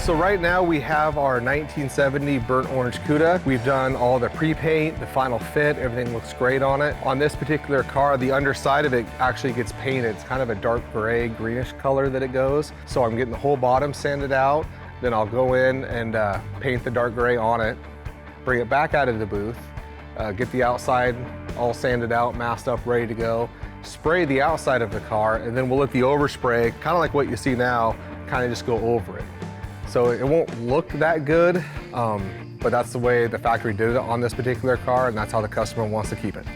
So right now we have our 1970 burnt orange Cuda. We've done all the pre-paint, the final fit, everything looks great on it. On this particular car, the underside of it actually gets painted. It's kind of a dark gray, greenish color that it goes. So I'm getting the whole bottom sanded out, then I'll go in and paint the dark gray on it, bring it back out of the booth, get the outside all sanded out, masked up, ready to go, spray the outside of the car, and then we'll let the overspray, kind of like what you see now, kind of just go over it. So it won't look that good, but that's the way the factory did it on this particular car, and that's how the customer wants to keep it.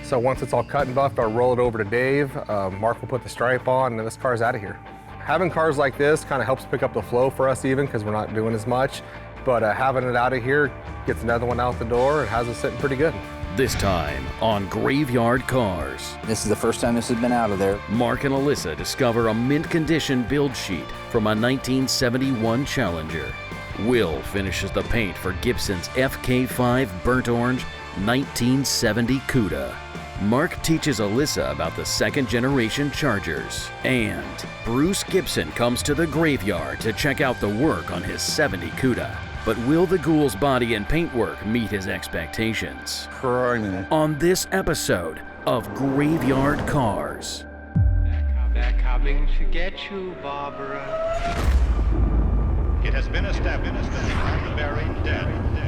So once it's all cut and buffed, I'll roll it over to Dave. Mark will put the stripe on, and then this car's out of here. Having cars like this kind of helps pick up the flow for us even, because we're not doing as much, but having it out of here gets another one out the door and has it sitting pretty good. This time on Graveyard Carz. This is the first time this has been out of there. Mark and Alyssa discover a mint condition build sheet from a 1971 Challenger. Will finishes the paint for Gibson's FK5 burnt orange 1970 Cuda. Mark teaches Alyssa about the second generation Chargers. And Bruce Gibson comes to the graveyard to check out the work on his 70 Cuda. But will the Ghoul's body and paintwork meet his expectations? On this episode of Graveyard Carz. They're coming to get you, Barbara. It has been established that the buried dead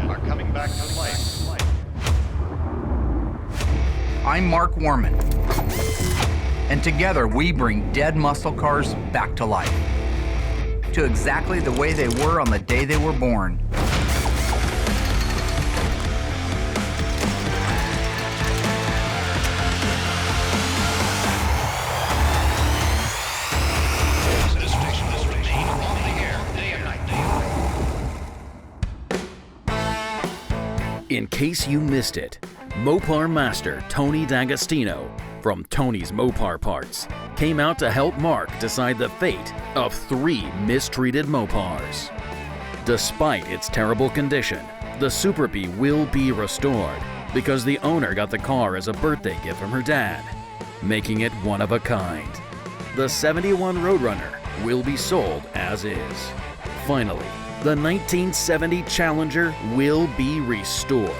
are coming back to life. I'm Mark Warman, and together we bring dead muscle cars back to life, to exactly the way they were on the day they were born. This station will remain on the air day and night. In case you missed it, Mopar master Tony D'Agostino from Tony's Mopar Parts came out to help Mark decide the fate of 3 mistreated Mopars. Despite its terrible condition, the Super Bee will be restored because the owner got the car as a birthday gift from her dad, making it one of a kind. The 71 Roadrunner will be sold as is. Finally, the 1970 Challenger will be restored.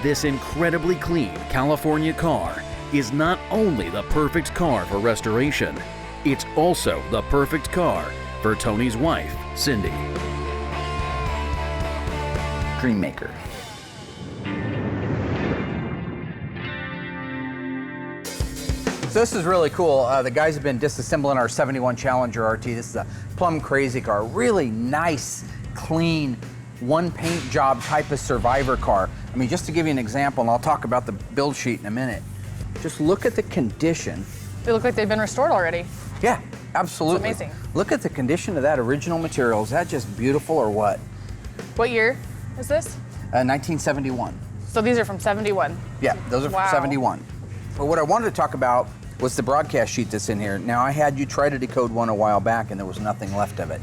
This incredibly clean California car is not only the perfect car for restoration, it's also the perfect car for Tony's wife, Cindy. Dreammaker. So this is really cool. The guys have been disassembling our 71 Challenger RT. This is a plum crazy car. Really nice, clean, one paint job type of survivor car. I mean, just to give you an example, and I'll talk about the build sheet in a minute. Just look at the condition. They look like they've been restored already. Yeah, absolutely. It's amazing. Look at the condition of that original material. Is that just beautiful or what? What year is this? 1971. So these are from 71. Yeah, those are Wow. from 71. But what I wanted to talk about was the broadcast sheet that's in here. Now, I had you try to decode one a while back and there was nothing left of it.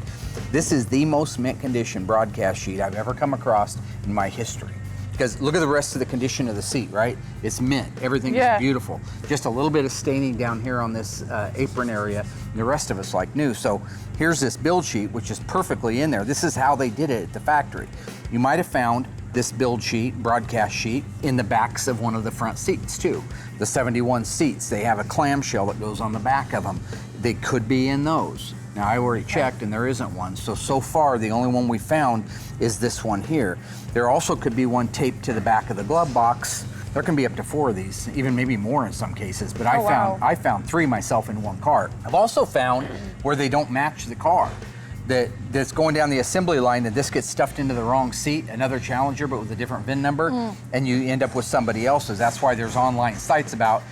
This is the most mint condition broadcast sheet I've ever come across in my history. Because look at the rest of the condition of the seat, right? It's mint, everything is beautiful. Just a little bit of staining down here on this apron area, and the rest of it's like new. So here's this build sheet, which is perfectly in there. This is how they did it at the factory. You might have found this build sheet, broadcast sheet, in the backs of one of the front seats too. The 71 seats, they have a clamshell that goes on the back of them. They could be in those. Now, I already checked and there isn't one. So far, the only one we found is this one here. There also could be one taped to the back of the glove box. There can be up to 4 of these, even maybe more in some cases, but I found 3 myself in one car. I've also found where they don't match the car. That's going down the assembly line, that this gets stuffed into the wrong seat, another Challenger but with a different VIN number, and you end up with somebody else's. That's why there's online sites about,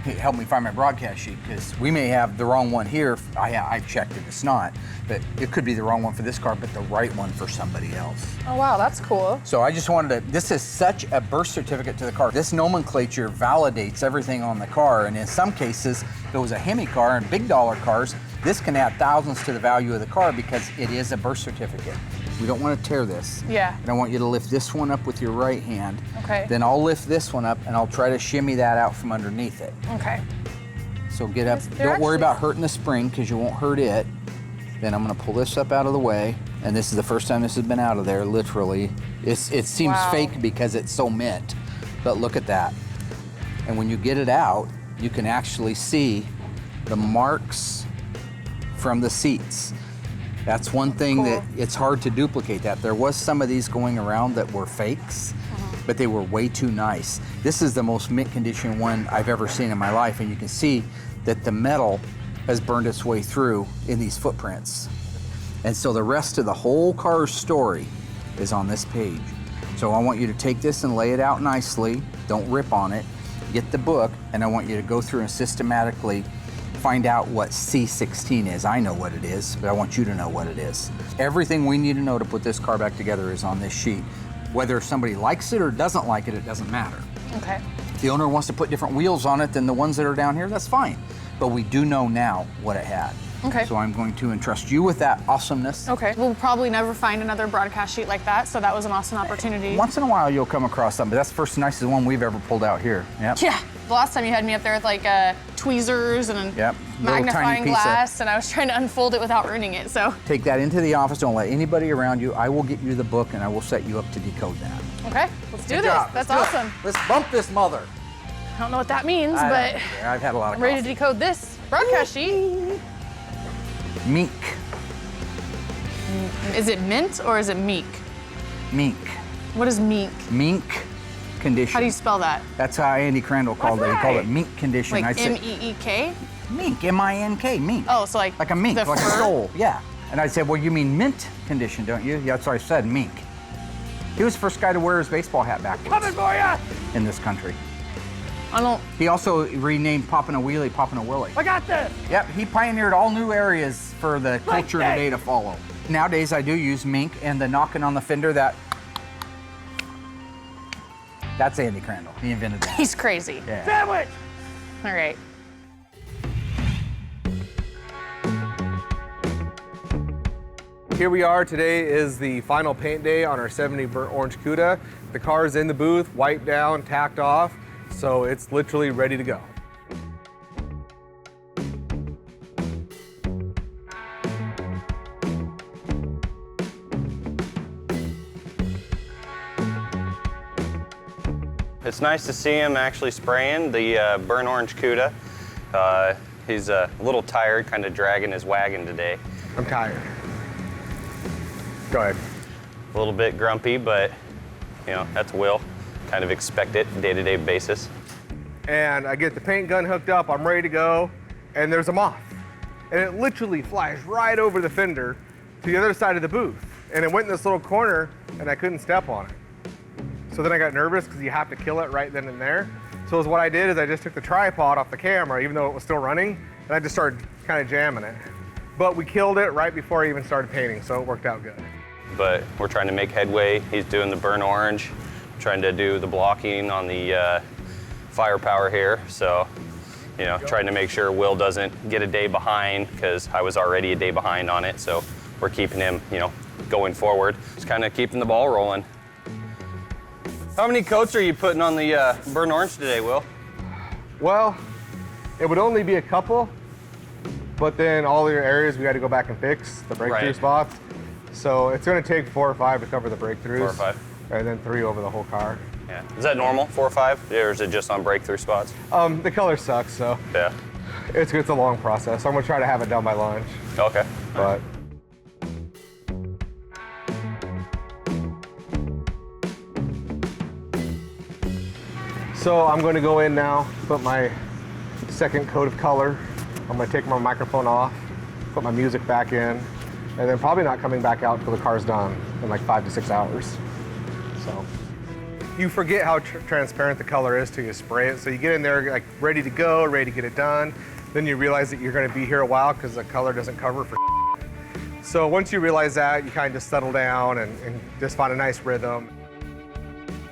hey, help me find my broadcast sheet, because we may have the wrong one here. I've checked it, it's not. But it could be the wrong one for this car, but the right one for somebody else. Oh wow, that's cool. So I just wanted to, this is such a birth certificate to the car. This nomenclature validates everything on the car, and in some cases, if it was a Hemi car and big dollar cars, this can add thousands to the value of the car because it is a birth certificate. We don't want to tear this. Yeah. And I want you to lift this one up with your right hand. Okay. Then I'll lift this one up and I'll try to shimmy that out from underneath it. Okay. So get up. They're Don't worry actually- about hurting the spring because you won't hurt it. Then I'm going to pull this up out of the way. And this is the first time this has been out of there, literally. It seems Wow. fake because it's so mint, but look at that. And when you get it out, you can actually see the marks from the seats. That's one thing that it's hard to duplicate that. There was some of these going around that were fakes, but they were way too nice. This is the most mint condition one I've ever seen in my life, and you can see that the metal has burned its way through in these footprints. And so the rest of the whole Carz story is on this page. So I want you to take this and lay it out nicely. Don't rip on it. Get the book, and I want you to go through and systematically find out what C16 is. I know what it is, but I want you to know what it is. Everything we need to know to put this car back together is on this sheet. Whether somebody likes it or doesn't like it, it doesn't matter. Okay. If the owner wants to put different wheels on it than the ones that are down here, that's fine. But we do know now what it had. Okay. So I'm going to entrust you with that awesomeness. Okay. We'll probably never find another broadcast sheet like that, so that was an awesome opportunity. Once in a while you'll come across something, but that's the first nicest one we've ever pulled out here. Yep. Yeah. The last time you had me up there with like tweezers and Yep. Little tiny magnifying piece of- glass, and I was trying to unfold it without ruining it, so. Take that into the office, don't let anybody around you. I will get you the book and I will set you up to decode that. Okay, let's do Good this. job. That's Let's do it. awesome. Let's bump this mother. I don't know what that means, I but don't care. I've had a lot of I'm ready to coffee. decode this broadcast sheet. Mink. Is it mint or is it meek? Mink. What is meek? Mink condition. How do you spell that? That's how Andy Crandall called it. He called it mink condition. Like I'd say M-E-E-K? mink, M-I-N-K, mink. Oh, so like Like a mink, the like fur? a sole, yeah. And I said, well, you mean mint condition, don't you? Yeah, that's what I said, mink. He was the first guy to wear his baseball hat backwards. Coming for ya! In this country. I don't. He also renamed Poppin' a Wheelie, Poppin' a Willie. I got this. Yep, he pioneered all new areas for the culture that. today to follow. Nowadays, I do use mink and the knocking on the fender, that's Andy Crandall. He invented that. He's crazy. Yeah. Sandwich. All right. Here we are. Today is the final paint day on our 70 burnt orange Cuda. The car is in the booth, wiped down, tacked off, so it's literally ready to go. It's nice to see him actually spraying the burnt orange Cuda. He's a little tired, kind of dragging his wagon today. I'm tired. Go ahead. A little bit grumpy, but you know, that's Will. Kind of expect it day-to-day basis. And I get the paint gun hooked up, I'm ready to go, and there's a moth. And it literally flies right over the fender to the other side of the booth. And it went in this little corner, and I couldn't step on it. So then I got nervous because you have to kill it right then and there. So what I did is I just took the tripod off the camera, even though it was still running, and I just started kind of jamming it. But we killed it right before I even started painting, so it worked out good. But we're trying to make headway. He's doing the burnt orange, trying to do the blocking on the firepower here. So, you know, trying to make sure Will doesn't get a day behind, because I was already a day behind on it. So we're keeping him, you know, going forward. Just kind of keeping the ball rolling. How many coats are you putting on the burnt orange today, Will? Well, it would only be a couple, but then all your areas we got to go back and fix the breakthrough Right. spots. So it's going to take 4 or 5 to cover the breakthroughs. 4 or 5. And then 3 over the whole car. Yeah. Is that normal, 4 or 5? Or is it just on breakthrough spots? The color sucks, so Yeah. it's a long process. I'm going to try to have it done by lunch, Okay. but so I'm going to go in now, put my second coat of color. I'm going to take my microphone off, put my music back in, and then probably not coming back out until the car's done in like 5 to 6 hours. So you forget how transparent the color is till you spray it. So you get in there like ready to go, ready to get it done. Then you realize that you're going to be here a while because the color doesn't cover for. So once you realize that, you kind of just settle down and just find a nice rhythm.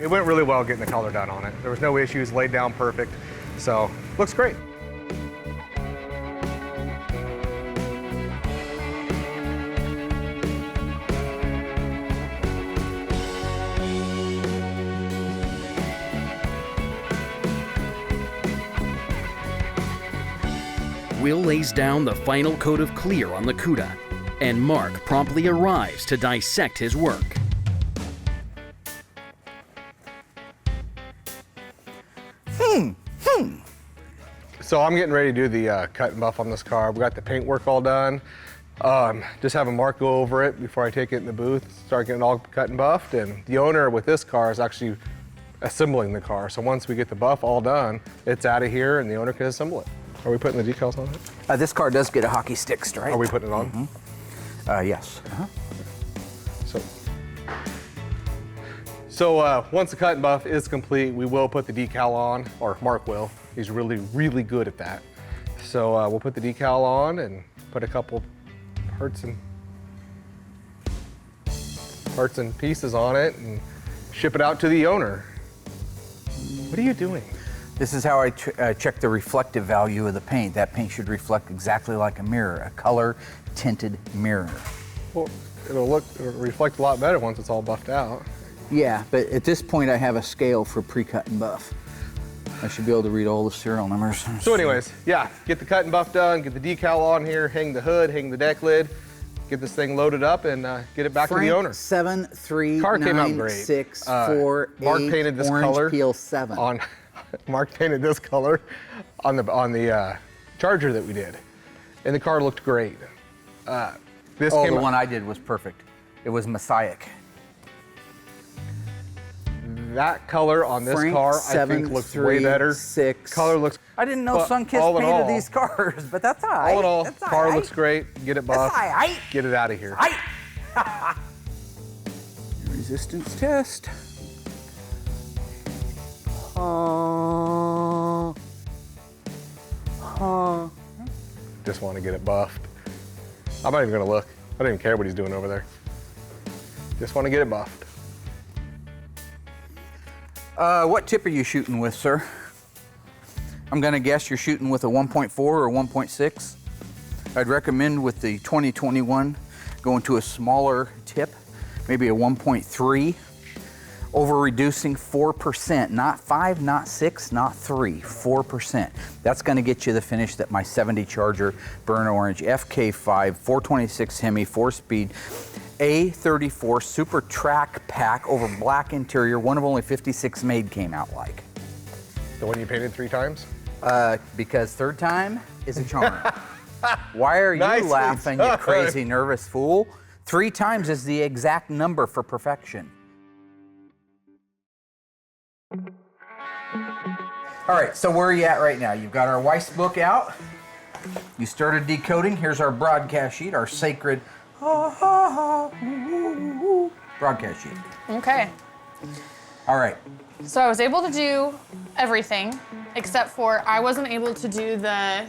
It went really well getting the color done on it. There was no issues, laid down perfect. So looks great. Will lays down the final coat of clear on the Cuda. and Mark promptly arrives to dissect his work. So I'm getting ready to do the cut and buff on this car. We got the paint work all done. Just having Mark go over it before I take it in the booth, start getting it all cut and buffed. And the owner with this car is actually assembling the car. So once we get the buff all done, it's out of here and the owner can assemble it. Are we putting the decals on it? This car does get a hockey stick stripe. Are we putting it on? Yes. So once the cut and buff is complete, we will put the decal on, or Mark will. He's really, really good at that. So we'll put the decal on and put a couple parts and pieces on it and ship it out to the owner. What are you doing? This is how I check the reflective value of the paint. That paint should reflect exactly like a mirror, a color tinted mirror. Well, it'll reflect a lot better once it's all buffed out. Yeah, but at this point I have a scale for pre-cut and buff. I should be able to read all the serial numbers. So anyways, yeah, get the cut and buff done, get the decal on here, hang the hood, hang the deck lid, get this thing loaded up and get it back to the owner. 73964 Mark painted this color peel 7. on Mark painted this color on the Charger that we did, and the car looked great. The one I did was perfect. It was Messiah-ic. That color on this car, I think, looks way better. Color looks. I didn't know Sunkist painted these cars, but that's all right. All in all, that's car right. looks great. Get it buffed. That's all right. Get it out of here. Resistance test. Just want to get it buffed. I'm not even gonna look. I don't even care what he's doing over there. Just want to get it buffed. What tip are you shooting with, sir? I'm gonna guess you're shooting with a 1.4 or 1.6. I'd recommend with the 2021 going to a smaller tip, maybe a 1.3. Over reducing 4%, not 5, not 6, not 3, 4%. That's gonna get you the finish that my 70 Charger Burnt Orange FK5 426 Hemi 4-speed A34 Super Track Pack over black interior, one of only 56 made, came out like. The one you painted 3 times? Because third time is a charm. Why are you Nicely laughing, done. you crazy nervous fool? 3 times is the exact number for perfection. All right, so where are you at right now? You've got our Weiss book out. You started decoding. Here's our broadcast sheet, our sacred broadcast sheet. Okay. All right. So I was able to do everything except for I wasn't able to do the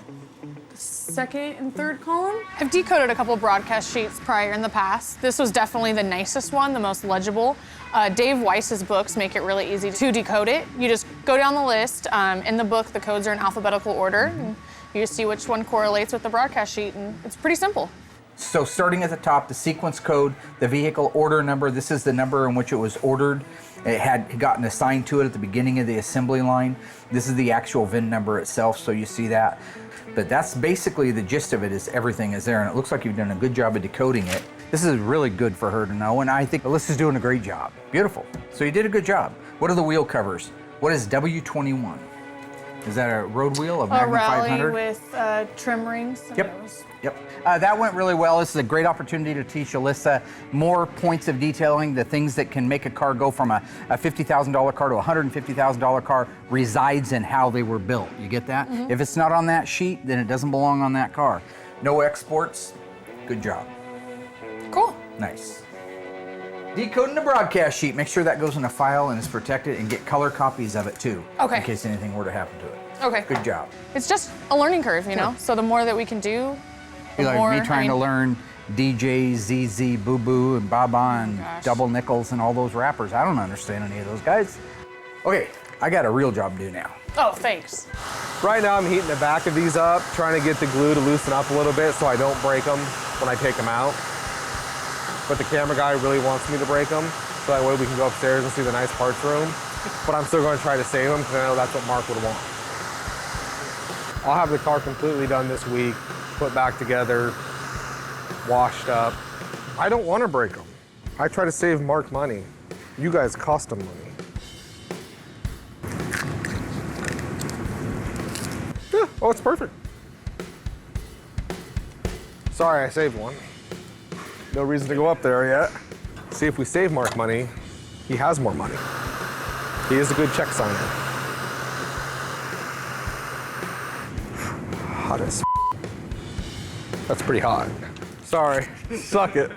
second and third column. I've decoded a couple broadcast sheets prior in the past. This was definitely the nicest one, the most legible. Dave Weiss's books make it really easy to decode it. You just go down the list. In the book, the codes are in alphabetical order. And you just see which one correlates with the broadcast sheet, and it's pretty simple. So starting at the top, the sequence code, the vehicle order number, this is the number in which it was ordered. It had gotten assigned to it at the beginning of the assembly line. This is the actual VIN number itself, so you see that. But that's basically the gist of it, is everything is there, and it looks like you've done a good job of decoding it. This is really good for her to know, and I think Alyssa's doing a great job. Beautiful. So you did a good job. What are the wheel covers? What is W21? Is that a road wheel, a Magnum 500? A rally with trim rings. Yep. Yep. That went really well. This is a great opportunity to teach Alyssa more points of detailing. The things that can make a car go from a $50,000 car to a $150,000 car resides in how they were built. You get that? Mm-hmm. If it's not on that sheet, then it doesn't belong on that car. No exports. Good job. Cool. Nice. Decoding the broadcast sheet. Make sure that goes in a file and is protected, and get color copies of it too. Okay. In case anything were to happen to it. Okay. Good job. It's just a learning curve, you know? So the more that we can do, the Be like more, me trying to learn DJ, ZZ, Boo Boo, and Baba, and Double Nickels, and all those rappers. I don't understand any of those guys. Okay, I got a real job to do now. Oh, thanks. Right now I'm heating the back of these up, trying to get the glue to loosen up a little bit so I don't break them when I take them out. But the camera guy really wants me to break them, so that way we can go upstairs and see the nice parts room. But I'm still going to try to save them because I know that's what Mark would want. I'll have the car completely done this week, put back together, washed up. I don't want to break them. I try to save Mark money. You guys cost him money. Yeah, oh, it's perfect. Sorry, I saved one. No reason to go up there yet. See if we save Mark money, he has more money. He is a good check signer. Hot as That's pretty hot. Sorry, suck it.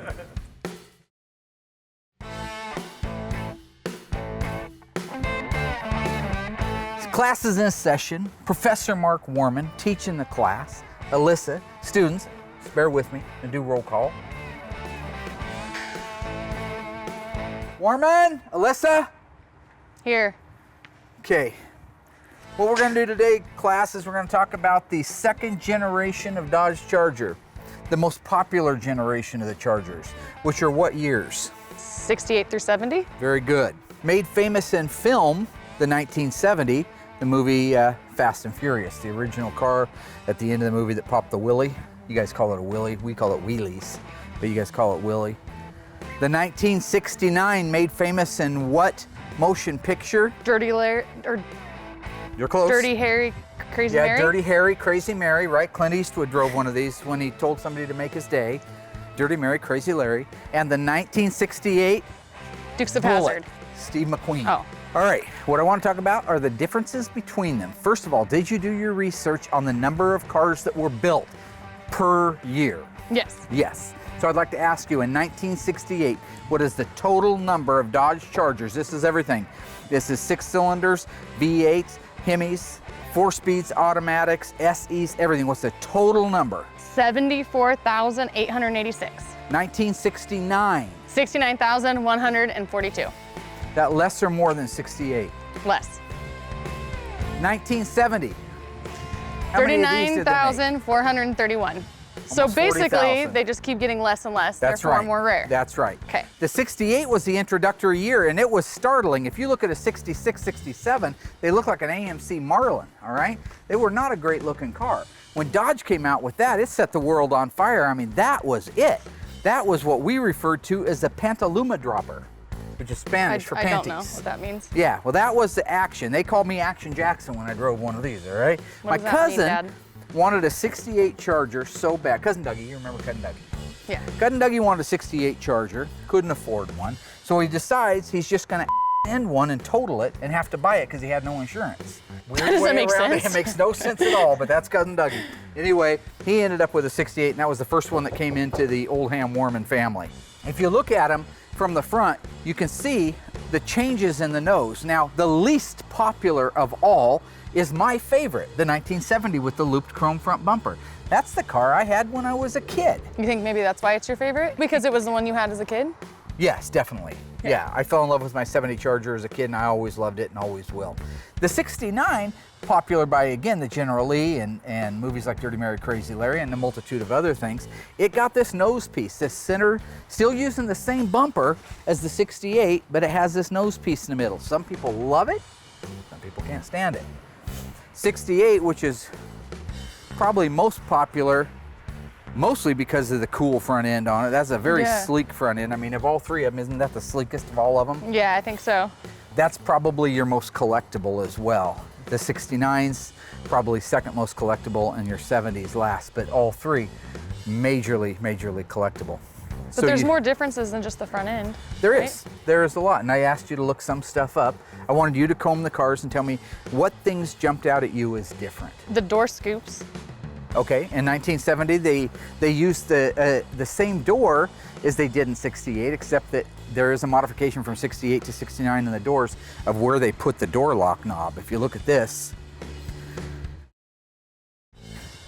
Class is in session. Professor Mark Warman teaching the class. Alyssa, students, bear with me and do roll call. Warman, Alyssa. Here. Okay. What we're going to do today, class, is we're going to talk about the second generation of Dodge Charger, the most popular generation of the Chargers, which are what years? 68 through 70. Very good. Made famous in film, the 1970, the movie Fast and Furious, the original car at the end of the movie that popped the wheelie. You guys call it a wheelie, we call it wheelies, but you guys call it wheelie. The 1969 made famous in what motion picture? Dirty Larry, or You're close. Dirty Harry, Crazy Mary. Yeah, Dirty Harry, Crazy Mary, right? Clint Eastwood drove one of these when he told somebody to make his day. Dirty Mary, Crazy Larry. And the 1968 Dukes of Bullet, Hazzard. Steve McQueen. Oh. All right, what I want to talk about are the differences between them. First of all, did you do your research on the number of cars that were built per year? Yes. Yes. So I'd like to ask you, in 1968, what is the total number of Dodge Chargers? This is everything. This is 6 cylinders, V8s, Hemis, 4-speeds, automatics, SEs, everything. What's the total number? 74,886. 1969. 69,142. That less or more than 68? Less. 1970. How many of these did they make? 39,431. So Almost basically, 40,000. they just keep getting less and less. That's therefore right. more rare. That's right. Okay. The 68 was the introductory year, and it was startling. If you look at a 66, 67, they look like an AMC Marlin, all right? They were not a great looking car. When Dodge came out with that, it set the world on fire. I mean, that was it. That was what we referred to as the Pantaluma dropper, which is Spanish for panties. I don't know what that means. Yeah, well, that was the Action. They called me Action Jackson when I drove one of these, all right? What My does that mean, cousin Dad? wanted a 68 Charger so bad. Cousin Dougie, you remember Cousin Dougie? Yeah. Cousin Dougie wanted a 68 Charger, couldn't afford one, so he decides he's just gonna end one and total it and have to buy it because he had no insurance. Weird Does way that make around it. sense? It makes no sense at all, but that's Cousin Dougie. Anyway, he ended up with a 68, and that was the first one that came into the Oldham Warman family. If you look at him from the front, you can see the changes in the nose. Now, the least popular of all is my favorite, the 1970 with the looped chrome front bumper. That's the car I had when I was a kid. You think maybe that's why it's your favorite? Because it was the one you had as a kid? Yes, definitely. Yeah, I fell in love with my 70 Charger as a kid, and I always loved it and always will. The 69, popular by, again, the General Lee and movies like Dirty Mary, Crazy Larry, and a multitude of other things, it got this nose piece, this center, still using the same bumper as the 68, but it has this nose piece in the middle. Some people love it, some people can't stand it. 68, which is probably most popular, mostly because of the cool front end on it. That's a very sleek front end. I mean, of all three of them, isn't that the sleekest of all of them? Yeah, I think so. That's probably your most collectible as well. The 69's probably second most collectible, and your 70's last, but all three majorly collectible. But there's more differences than just the front end. There right? is. There is a lot, and I asked you to look some stuff up. I wanted you to comb the cars and tell me what things jumped out at you as different. The door scoops. Okay, in 1970, they used the same door as they did in 68, except that there is a modification from 68 to 69 in the doors of where they put the door lock knob. If you look at this,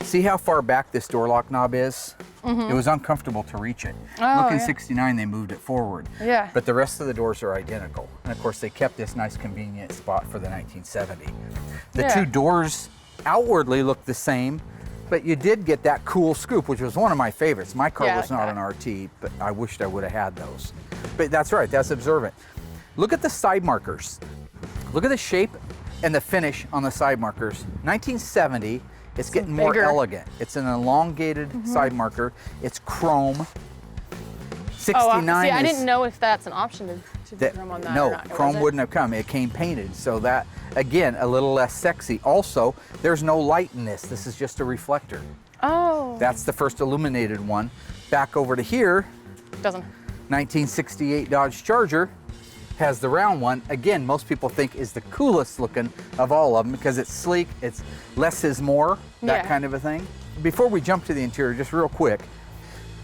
see how far back this door lock knob is? It was uncomfortable to reach it. Oh, Look in yeah. 69, they moved it forward. Yeah. But the rest of the doors are identical. And of course, they kept this nice convenient spot for the 1970. The Yeah. two doors outwardly look the same, but you did get that cool scoop, which was one of my favorites. My car Yeah, was like not that. an RT, but I wished I would have had those. But that's right, that's observant. Look at the side markers. Look at the shape and the finish on the side markers. 1970 It's getting more bigger. elegant. It's an elongated side marker. It's chrome. 69 see, I is- didn't know if that's an option to do chrome on that or No, not. chrome wouldn't have come. It came painted. So that, again, a little less sexy. Also, there's no light in this. This is just a reflector. Oh. That's the first illuminated one. Back over to here, Doesn't. 1968 Dodge Charger has the round one. Again, most people think is the coolest looking of all of them because it's sleek, it's less is more, that Yeah. kind of a thing. Before we jump to the interior, just real quick,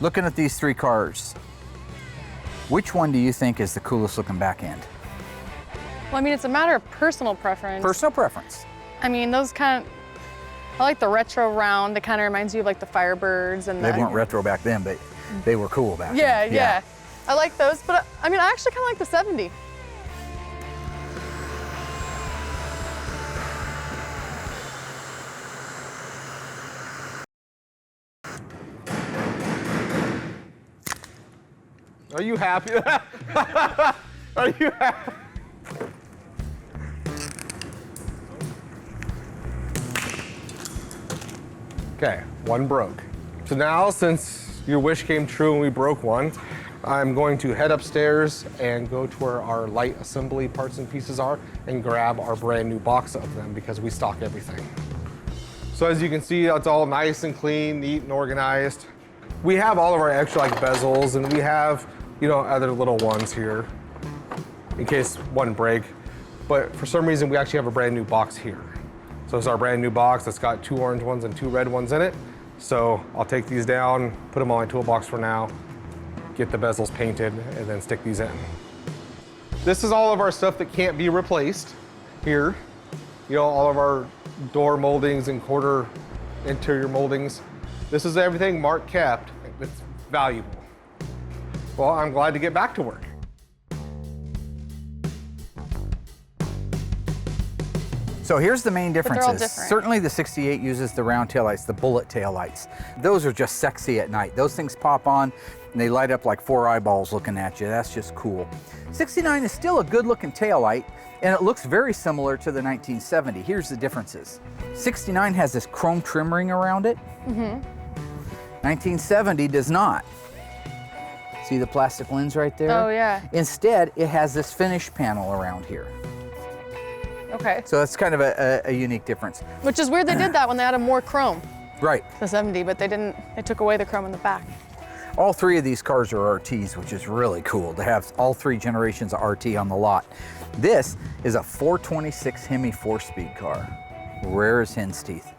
looking at these three cars, which one do you think is the coolest looking back end? Well, I mean, it's a matter of personal preference. Personal preference. I mean, those kind of, I like the retro round. It kind of reminds you of like the Firebirds and They the. weren't retro back then, but they were cool back Yeah, then. yeah. I like those, but I mean, I actually kind of like the 70. Are you happy? Are you happy? Okay, one broke. So now, since your wish came true and we broke one, I'm going to head upstairs and go to where our light assembly parts and pieces are and grab our brand new box of them because we stock everything. So as you can see, it's all nice and clean, neat and organized. We have all of our extra like bezels and we have, you know, other little ones here in case one break. But for some reason, we actually have a brand new box here. So it's our brand new box that's got 2 orange ones and 2 red ones in it. So I'll take these down, put them on my toolbox for now, get the bezels painted, and then stick these in. This is all of our stuff that can't be replaced here. You know, all of our door moldings and quarter interior moldings. This is everything Mark kept that's valuable. Well, I'm glad to get back to work. So here's the main they're all differences. different. Certainly the 68 uses the round taillights, the bullet taillights. Those are just sexy at night. Those things pop on and they light up like 4 eyeballs looking at you. That's just cool. 69 is still a good looking taillight and it looks very similar to the 1970. Here's the differences. 69 has this chrome trim ring around it. 1970 does not. See the plastic lens right there? Oh, yeah. Instead, it has this finish panel around here. Okay. So that's kind of a unique difference. Which is weird they did that when they added more chrome, Right. the 70, but they didn't, they took away the chrome in the back. All 3 of these cars are RTs, which is really cool to have all 3 generations of RT on the lot. This is a 426 Hemi 4-speed car, rare as hen's teeth.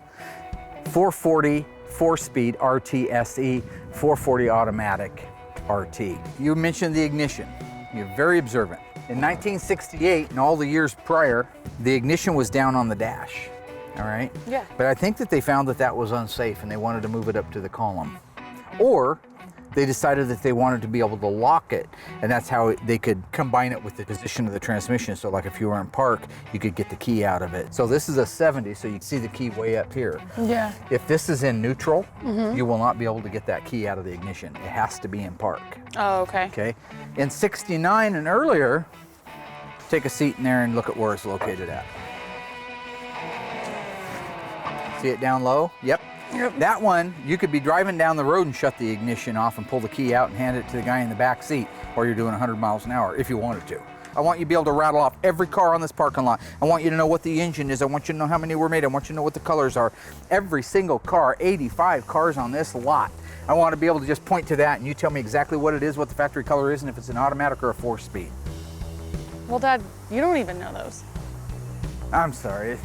440 4-speed RT SE, 440 automatic RT. You mentioned the ignition. You're very observant. In 1968 and all the years prior, the ignition was down on the dash, all right? Yeah. But I think that they found that that was unsafe and they wanted to move it up to the column. Or they decided that they wanted to be able to lock it, and that's how they could combine it with the position of the transmission. So like if you were in park, you could get the key out of it. So this is a 70, so you can see the key way up here. Yeah. If this is in neutral, you will not be able to get that key out of the ignition. It has to be in park, Oh, okay. okay? In 69 and earlier, take a seat in there and look at where it's located at. See it down low? Yep. That one, you could be driving down the road and shut the ignition off and pull the key out and hand it to the guy in the back seat, or you're doing 100 miles an hour if you wanted to. I want you to be able to rattle off every car on this parking lot. I want you to know what the engine is. I want you to know how many were made. I want you to know what the colors are. Every single car, 85 cars on this lot. I want to be able to just point to that and you tell me exactly what it is, what the factory color is, and if it's an automatic or a 4-speed. Well, Dad, you don't even know those. I'm sorry.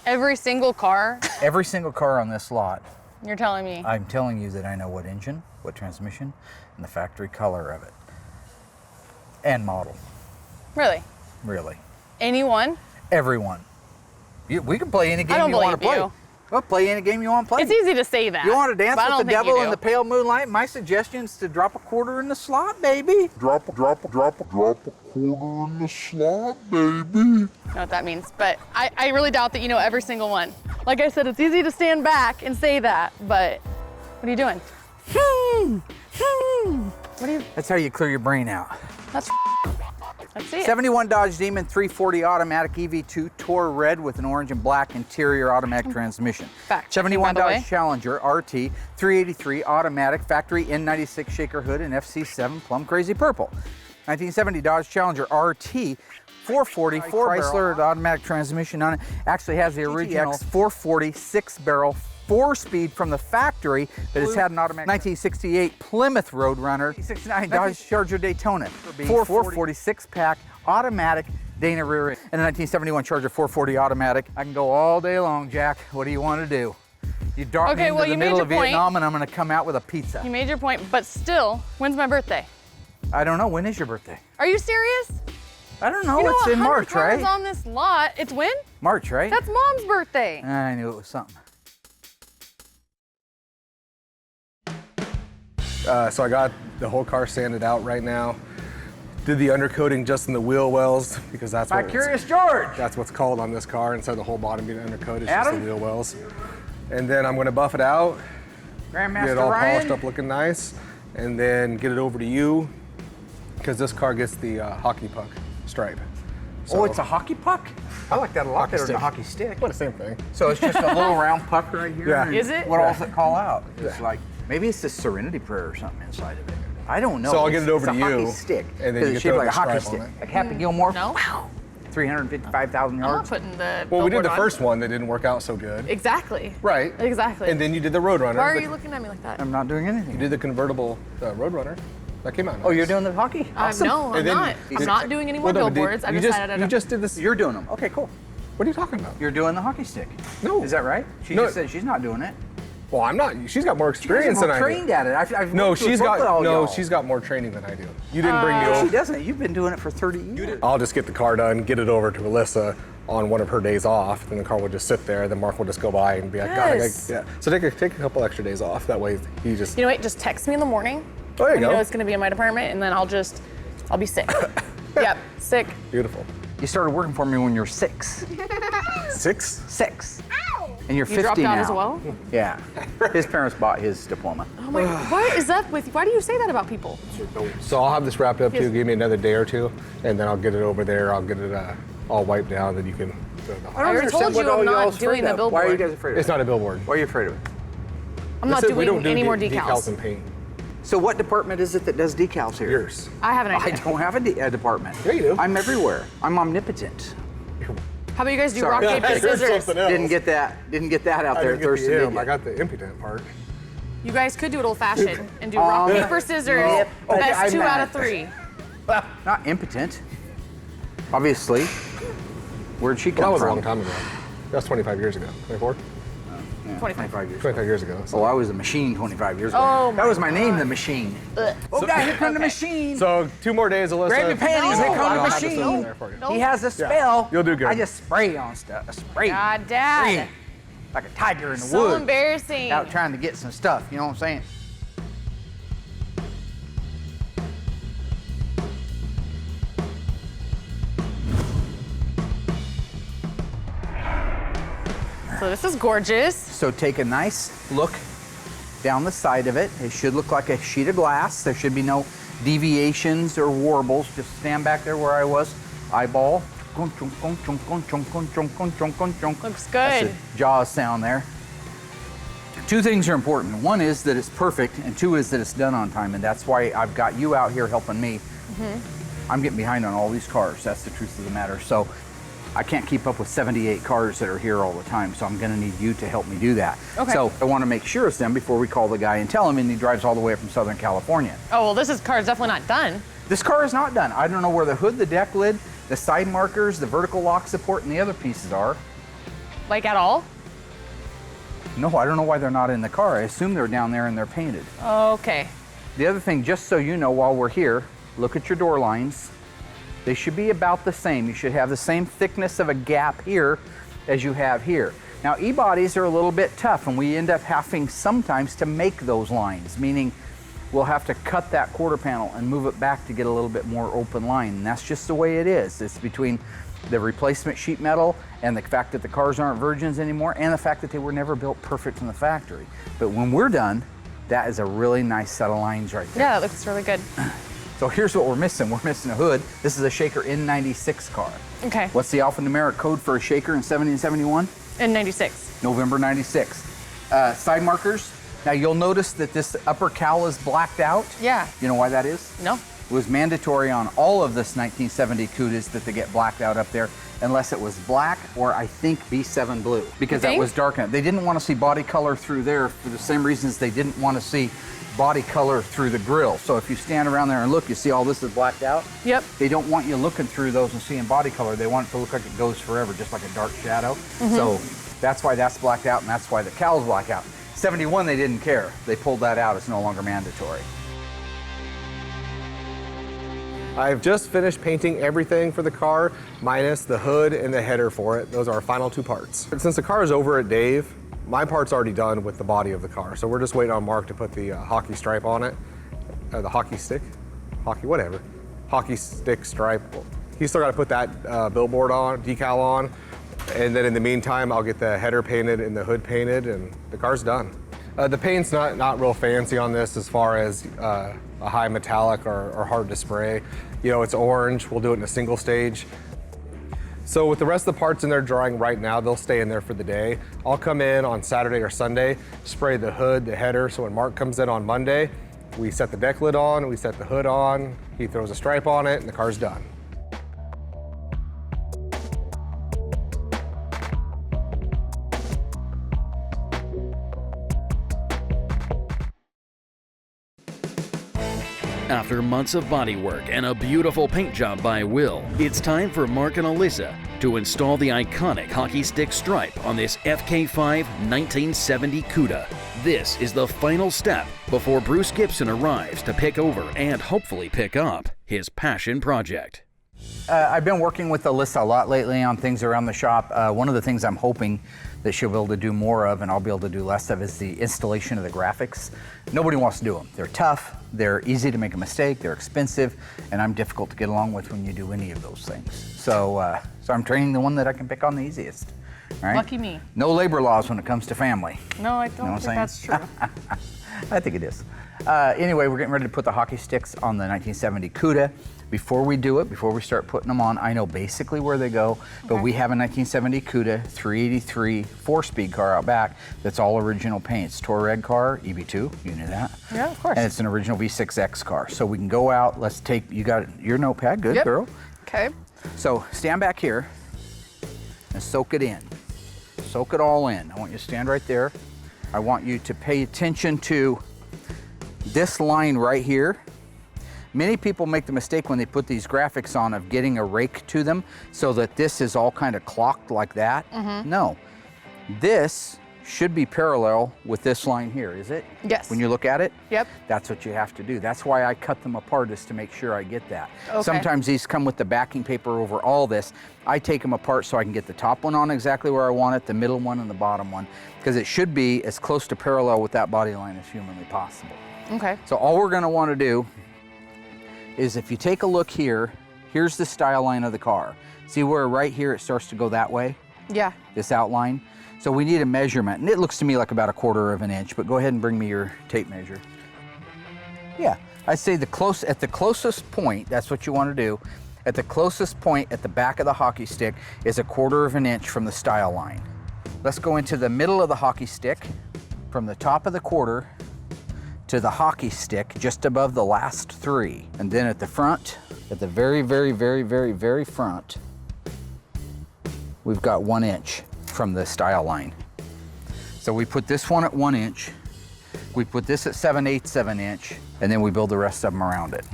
Every single car, Every single car on this lot, you're telling me. I'm telling you that I know what engine, what transmission, and the factory color of it. And model, Really? really. Anyone? Everyone. We can play any I game don't you want to believe play. you. Well, play any game you want to play. It's easy to say that. You want to dance but I with don't the think you devil do. in the pale moonlight? My suggestion is to drop a quarter in the slot, baby. Drop a quarter in the slot, baby. I know what that means, but I really doubt that you know every single one. Like I said, it's easy to stand back and say that, but what are you doing? What are you? That's how you clear your brain out. That's Let's see it. 71 Dodge Demon 340 automatic EV2 Tour Red with an orange and black interior automatic transmission. Fact, 71 by the way. Dodge Challenger RT 383 automatic factory N96 shaker hood and FC7 plum crazy purple. 1970 Dodge Challenger RT 440 Chrysler automatic transmission on it. Actually has the original 440 6-barrel 4-speed from the factory, but it's had an automatic 1968 Plymouth Roadrunner, 69 Dodge Charger Daytona, 440 6-pack automatic Dana rear end, and a 1971 Charger 440 automatic. I can go all day long, Jack. What do you want to do? You dart me into the middle of Vietnam and I'm going to come out with a pizza. You made your point, but still, when's my birthday? I don't know. When is your birthday? Are you serious? I don't know. You know, It's in March, cars right? on this lot. It's when? March, right? That's Mom's birthday. I knew it was something. So I got the whole car sanded out right now. Did the undercoating just in the wheel wells because that's My what Curious George. that's what's called on this car. Instead of the whole bottom being undercoated, it's just Adam? the wheel wells. And then I'm going to buff it out, Grandmaster get it all Ryan. polished up, looking nice, and then get it over to you because this car gets the hockey puck stripe. Oh, it's a hockey puck? I like that a lot Hockey better than a stick. hockey stick. Well, the same thing. So it's just a little round puck right here? Yeah. and Is it? What else does it call out? It's like, maybe it's the Serenity Prayer or something inside of it. I don't know. So I'll get it over it's to a you, hockey stick. and then 'Cause you it's get shaped the like a hockey stripe stick. on it. Like Happy Gilmore. No. Wow. 355,000 I'm not yards. putting the Well, we did billboard the on. first one that didn't work out so good. Exactly. Right. Exactly. And then you did the Roadrunner. Why are but you looking at me like that? I'm not doing anything. You did the convertible Roadrunner. That came out nice. Oh, you're doing the hockey? Awesome. No, I'm And then- not. I'm not doing any more Well, no, but billboards. I you decided you just did this. You're doing them. Okay, cool. What are you talking about? You're doing the hockey stick. No. Is that right? She No. just said she's not doing it. Well, I'm not. She's got more experience She's than I do. trained at it. I've No, worked with she's both of got all y'all. she's got more training than I do. You didn't bring me She over. doesn't. You've been doing it for 30 years. I'll just get the car done, get it over to Alyssa on one of her days off, then the car will just sit there. Then Mark will just go by and be like, Yes. God, yeah. So take a couple extra days off. That way he just. You know what? Just text me in the morning. Oh, there you when go. You know it's going to be in my department, and then I'll be sick. Yep, sick. Beautiful. You started working for me when you were 6. 6? 6. And you're 50 You dropped out now. as well? Yeah. His parents bought his diploma. Oh my, what is up with you? Why do you say that about people? So I'll have this wrapped up Yes. too. Give me another day or two, and then I'll get it over there. I'll get it all wiped down. Then you can. I already told you I'm not doing the billboard. Why are you guys afraid of it? It's not a billboard. Why are you afraid of it? I'm not We don't doing do any more decals decals. and paint. So what department is it that does decals here? Yours. I have an I idea. don't have a department. Yeah, you do. I'm everywhere. I'm omnipotent. How about you guys do Sorry. rock, paper, scissors? Didn't get that out I there didn't at Thurston. get the did M. you? I got the impotent part. You guys could do it old-fashioned and do rock, paper, scissors. Yep. Okay, Best I'm 2 mad. out of 3. Not impotent. Obviously. Where'd she Well, come that was a from? long time ago. That was 25 years ago. 24? 25. years. 25 years ago. So. Oh, I was the machine 25 years ago. Oh, that was my name, the machine. Oh, God, here come the machine. So 2 more days, Alyssa. Grab your panties, No. here I come the don't have this machine. over there for you. He has a spell. You'll do good. I just spray on stuff. I spray. God, Spray. Dad. Like a tiger in the So woods. embarrassing. Out trying to get some stuff, you know what I'm saying? So this is gorgeous. So take a nice look down the side of it. It should look like a sheet of glass. There should be no deviations or warbles. Just stand back there where I was. Eyeball. Looks That's good. the Jaws sound there. 2 things are important. One is that it's perfect, and 2 is that it's done on time, and that's why I've got you out here helping me. I'm getting behind on all these cars. That's the truth of the matter. So I can't keep up with 78 cars that are here all the time, so I'm gonna need you to help me do that. Okay. So I wanna make sure it's done before we call the guy and tell him, and he drives all the way up from Southern California. Oh, well, this car's definitely not done. This car is not done. I don't know where the hood, the deck lid, the side markers, the vertical lock support, and the other pieces are. Like at all? No, I don't know why they're not in the car. I assume they're down there and they're painted. Okay. The other thing, just so you know while we're here, look at your door lines. They should be about the same. You should have the same thickness of a gap here as you have here. Now, E-bodies are a little bit tough, and we end up having sometimes to make those lines, meaning we'll have to cut that quarter panel and move it back to get a little bit more open line. And that's just the way it is. It's between the replacement sheet metal and the fact that the cars aren't virgins anymore and the fact that they were never built perfect from the factory. But when we're done, that is a really nice set of lines right there. Yeah, that looks really good. So here's what we're missing. We're missing a hood. This is a Shaker N96 car. Okay. What's the alphanumeric code for a Shaker in 70 and 71? N96. November 96. Side markers. Now you'll notice that this upper cowl is blacked out. Yeah. You know why that is? No. It was mandatory on all of this 1970 Cudas that they get blacked out up there, unless it was black or I think B7 blue, because that was darkened. They didn't want to see body color through there for the same reasons they didn't want to see body color through the grill. So if you stand around there and look, you see all this is blacked out. Yep. They don't want you looking through those and seeing body color. They want it to look like it goes forever, just like a dark shadow. So that's why that's blacked out, and that's why the cowl's blacked out. 71, they didn't care. They pulled that out. It's no longer mandatory. I've just finished painting everything for the car, minus the hood and the header for it. Those are our final two parts. Since the car is over at Dave, my part's already done with the body of the car. So we're just waiting on Mark to put the hockey stripe on it. The hockey stick? Whatever. Hockey stick stripe. He's still got to put that billboard on, decal on. And then in the meantime, I'll get the header painted and the hood painted, and the car's done. The paint's not real fancy on this as far as a high metallic or hard to spray. You know, it's orange. We'll do it in a single stage. So with the rest of the parts in there drying right now, they'll stay in there for the day. I'll come in on Saturday or Sunday, spray the hood, the header, so when Mark comes in on Monday, we set the deck lid on, we set the hood on, he throws a stripe on it, and the car's done. After months of bodywork and a beautiful paint job by Will, it's time for Mark and Alyssa to install the iconic hockey stick stripe on this FK5 1970 Cuda. This is the final step before Bruce Gibson arrives to pick over and hopefully pick up his passion project. I've been working with Alyssa a lot lately on things around the shop. One of the things I'm hoping that she'll be able to do more of and I'll be able to do less of is the installation of the graphics. Nobody wants to do them. They're tough, they're easy to make a mistake, they're expensive, and I'm difficult to get along with when you do any of those things. So I'm training the one that I can pick on the easiest. Right? Lucky me. No labor laws when it comes to family. No, I don't think that's true. I think it is. Anyway, we're getting ready to put the hockey sticks on the 1970 Cuda. Before we do it, before we start putting them on, I know basically where they go, but we have a 1970 Cuda 383 4-speed car out back that's all original paint. It's Touareg car, EB2, you knew that. Yeah, of course. And it's an original V6X car. So we can go out, let's take, you got your notepad, good girl. Okay. So stand back here and soak it in. Soak it all in. I want you to stand right there. I want you to pay attention to this line right here. Many people make the mistake when they put these graphics on of getting a rake to them so that this is all kind of clocked like that. No, this should be parallel with this line here, is it? Yes. When you look at it? Yep. That's what you have to do. That's why I cut them apart, is to make sure I get that. Okay. Sometimes these come with the backing paper over all this. I take them apart so I can get the top one on exactly where I want it, the middle one and the bottom one, because it should be as close to parallel with that body line as humanly possible. Okay. So all we're gonna wanna do is, if you take a look here, here's the style line of the car. See where right here it starts to go that way? Yeah. This outline. So we need a measurement, and it looks to me like about 1/4 of an inch, but go ahead and bring me your tape measure. Yeah, I'd say at the closest point, that's what you want to do. At the closest point at the back of the hockey stick is 1/4 of an inch from the style line. Let's go into the middle of the hockey stick, from the top of the quarter to the hockey stick, just above the last 3. And then at the front, at the very, very, very, very, very front, we've got 1 inch from the style line. So we put this one at 1 inch, we put this at 7/8 of an inch, and then we build the rest of them around it.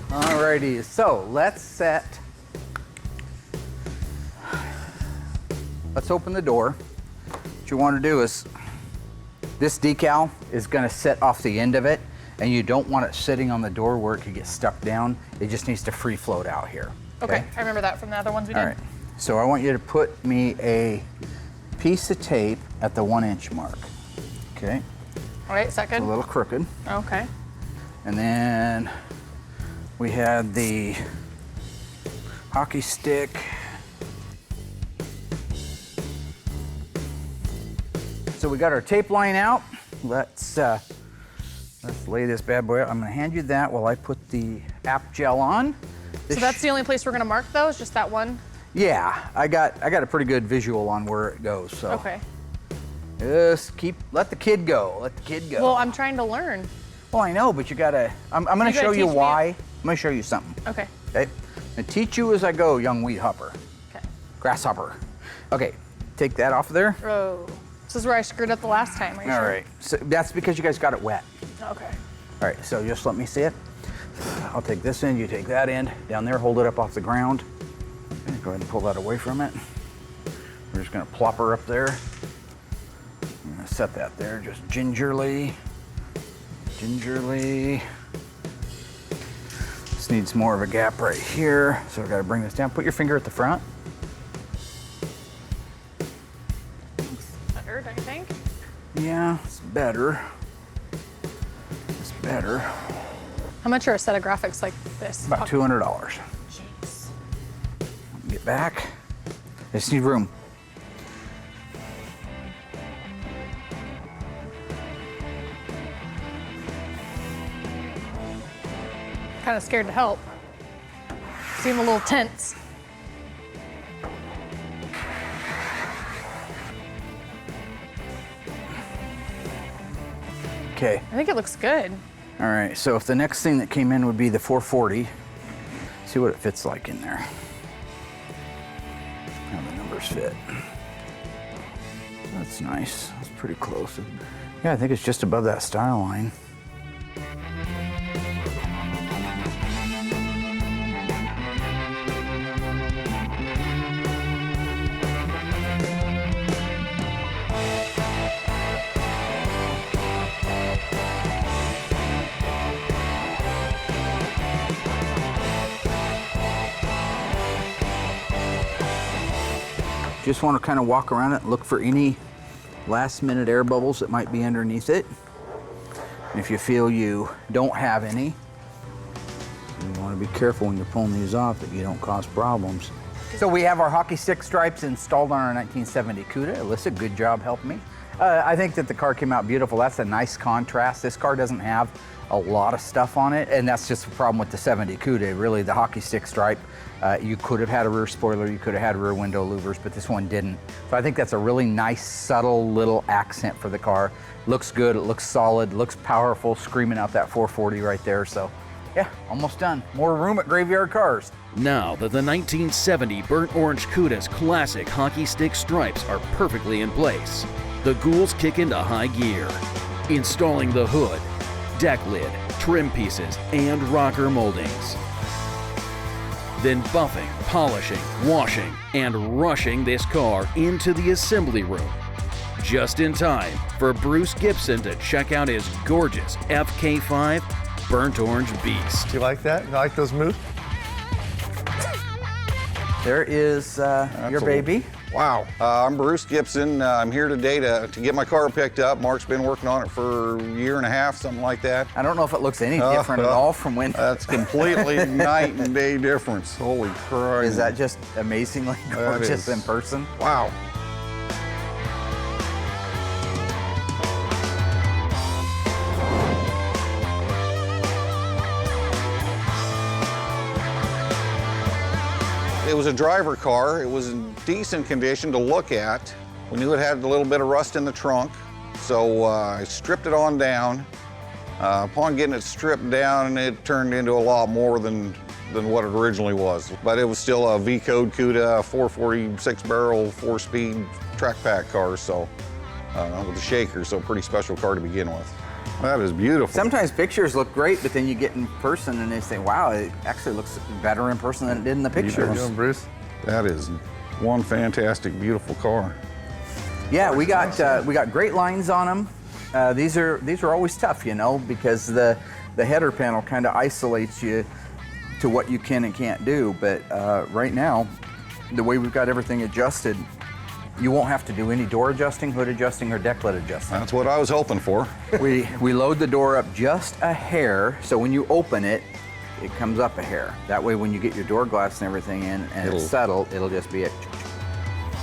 Alrighty, so let's open the door. What you want to do is, this decal is going to sit off the end of it, and you don't want it sitting on the door where it could get stuck down. It just needs to free float out here. Okay, I remember that from the other ones we did. All right, so I want you to put me a piece of tape at the 1 inch mark. Okay. All right, is that good? It's a little crooked. Okay. And then we had the hockey stick. So we got our tape line out. Let's Let's lay this bad boy out. I'm gonna hand you that while I put the app gel on. So that's the only place we're gonna mark though, is just that one? Yeah, I got a pretty good visual on where it goes, so. Okay. Just let the kid go, let the kid go. Well, I'm trying to learn. Well, I know, but you gotta, I'm gonna You gotta show you teach me. why. I'm gonna show you something, Okay. okay? And teach you as I go, young weed hopper. Okay. Grasshopper. Okay, take that off of there. Oh, this is where I screwed up the last time, are you All sure? right, so that's because you guys got it wet. Okay. All right, so just let me see it. I'll take this end, you take that end. Down there, hold it up off the ground. Okay, go ahead and pull that away from it. We're just gonna plop her up there. I'm gonna set that there just gingerly. Gingerly. This needs more of a gap right here, so I gotta bring this down. Put your finger at the front. Better, don't you think? Yeah, it's better. It's better. How much are a set of graphics like this? About $200. Jeez. Get back. I just need room. Kind of scared to help. Seem a little tense. Okay. I think it looks good. All right, so if the next thing that came in would be the 440, see what it fits like in there. How the numbers fit. That's nice, that's pretty close. Yeah, I think it's just above that style line. Just want to kind of walk around it and look for any last minute air bubbles that might be underneath it. And if you feel you don't have any, you want to be careful when you're pulling these off that you don't cause problems. So we have our hockey stick stripes installed on our 1970 Cuda. Alyssa, good job helping me. I think that the car came out beautiful. That's a nice contrast. This car doesn't have a lot of stuff on it, and that's just the problem with the 70 Cuda. Really, the hockey stick stripe, you could have had a rear spoiler, you could have had rear window louvers, but this one didn't. So I think that's a really nice, subtle little accent for the car. Looks good, it looks solid, looks powerful, screaming out that 440 right there. So yeah, almost done. More room at Graveyard Cars. Now that the 1970 burnt orange Cuda's classic hockey stick stripes are perfectly in place, the ghouls kick into high gear, installing the hood, deck lid, trim pieces, and rocker moldings. Then buffing, polishing, washing, and rushing this car into the assembly room. Just in time for Bruce Gibson to check out his gorgeous FK5 burnt orange beast. Do you like that? You like those moves? There is your baby. Wow. I'm Bruce Gibson. I'm here today to get my car picked up. Mark's been working on it for a year and a half, something like that. I don't know if it looks any different at all from when. That's completely night and day difference. Holy Christ. Is that just amazingly gorgeous in person? Wow. It was a driver car. It was in decent condition to look at. We knew it had a little bit of rust in the trunk, so I stripped it on down. Upon getting it stripped down, it turned into a lot more than what it originally was. But it was still a V-code Cuda, 446 barrel, 4-speed track pack car, so with a shaker, so a pretty special car to begin with. That is beautiful. Sometimes pictures look great, but then you get in person and they say, wow, it actually looks better in person than it did in the pictures. You doing, Bruce? That is one fantastic, beautiful car. Yeah, we got great lines on them. These are always tough, you know, because the header panel kind of isolates you to what you can and can't do. But right now, the way we've got everything adjusted, you won't have to do any door adjusting, hood adjusting, or deck lid adjusting. That's what I was hoping for. We load the door up just a hair, so when you open it, it comes up a hair. That way when you get your door glass and everything in and it's settled, it'll just be a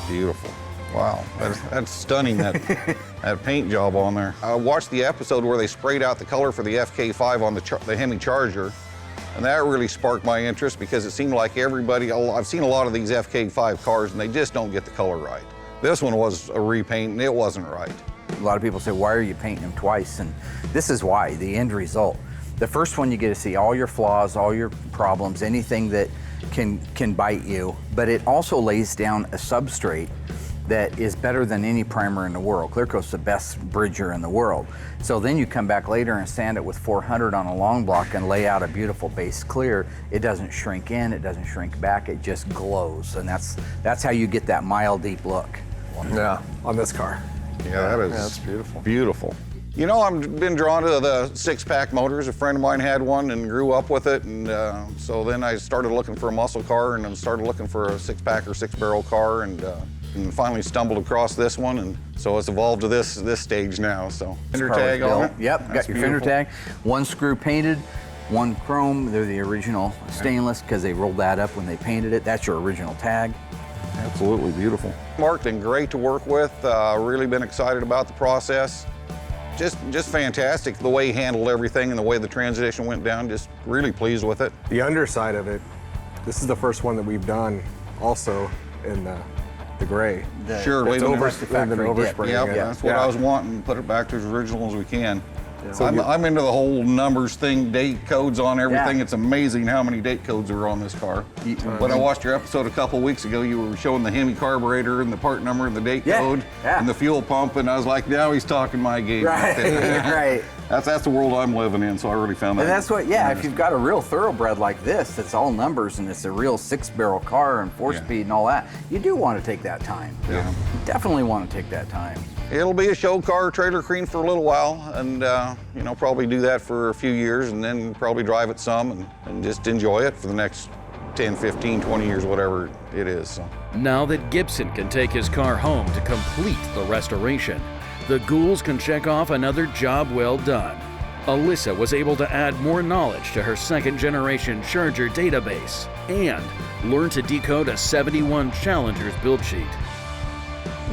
beautiful. Wow, that's stunning, that paint job on there. I watched the episode where they sprayed out the color for the FK5 on the Hemi Charger, and that really sparked my interest because it seemed like everybody, I've seen a lot of these FK5 cars and they just don't get the color right. This one was a repaint and it wasn't right. A lot of people say, why are you painting them twice? And this is why, the end result. The first one you get to see all your flaws, all your problems, anything that can bite you, but it also lays down a substrate that is better than any primer in the world. Clear Coat's the best bridger in the world. So then you come back later and sand it with 400 on a long block and lay out a beautiful base clear. It doesn't shrink in, it doesn't shrink back, it just glows. And that's how you get that mile deep look. Yeah, on this car. Yeah, that's beautiful. Beautiful. You know, I've been drawn to the six-pack motors. A friend of mine had one and grew up with it, and so then I started looking for a muscle car and then started looking for a six-pack or six-barrel car, and finally stumbled across this one, and so it's evolved to this stage now. So fender tag on it. Yep, got your fender tag. One screw painted, one chrome. They're the original stainless because they rolled that up when they painted it. That's your original tag. Absolutely beautiful. Mark's been great to work with. Really been excited about the process. Just fantastic the way he handled everything and the way the transition went down. Just really pleased with it. The underside of it, this is the first one that we've done also in the gray. Sure, leave leaving it overspring. Yeah, that's what I was wanting, put it back to as original as we can. Yeah. So I'm into the whole numbers thing, date codes on everything. Yeah. It's amazing how many date codes are on this car. When I watched your episode a couple weeks ago, you were showing the Hemi carburetor and the part number and the date code and the fuel pump, and I was like, now he's talking my game. Right, right. That's the world I'm living in, so I really found that. And that's what, if you've got a real thoroughbred like this, that's all numbers and it's a real six-barrel car and four-speed and all that, you do want to take that time. Yeah. You definitely want to take that time. It'll be a show car, trailer queen for a little while, and probably do that for a few years, and then probably drive it some and just enjoy it for the next 10, 15, 20 years, whatever it is. So. Now that Gibson can take his car home to complete the restoration, the Ghouls can check off another job well done. Alyssa was able to add more knowledge to her second-generation Charger database and learn to decode a 71 Challenger's build sheet.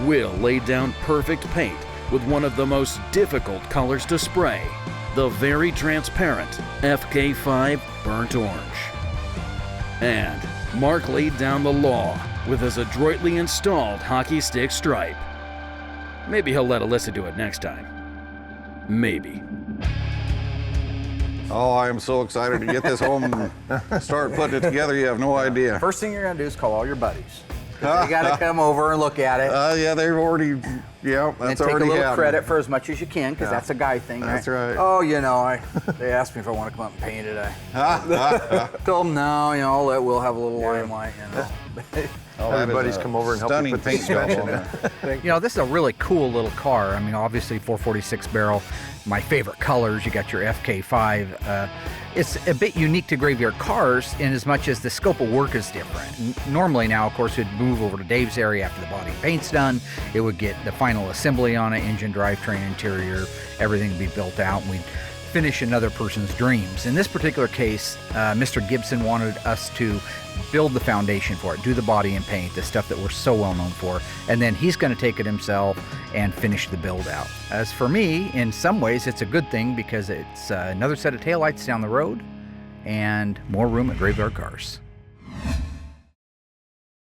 Will laid down perfect paint with one of the most difficult colors to spray, the very transparent FK5 Burnt Orange. And Mark laid down the law with his adroitly installed hockey stick stripe. Maybe he'll let Alyssa do it next time. Maybe. Oh, I am so excited to get this home and start putting it together. You have no idea. First thing you're gonna do is call all your buddies. They gotta come over and look at it. Yeah, they've already, that's and already take a little happened. credit for as much as you can, because that's a guy thing, right? That's right. Oh, they asked me if I want to come up and paint it. I told them no, I'll let Will have a little limelight, Everybody's come over and helped me put the suspension in. This is a really cool little car. I mean, obviously 446 barrel, my favorite colors. You got your FK5. It's a bit unique to Graveyard Cars in as much as the scope of work is different. Normally now, of course, we'd move over to Dave's area after the body and paint's done. It would get the final assembly on it, engine, drivetrain, interior, everything would be built out, and we'd finish another person's dreams. In this particular case, Mr. Gibson wanted us to build the foundation for it, do the body and paint, the stuff that we're so well known for, and then he's going to take it himself and finish the build out. As for me, in some ways it's a good thing because it's another set of taillights down the road and more room at Graveyard Cars.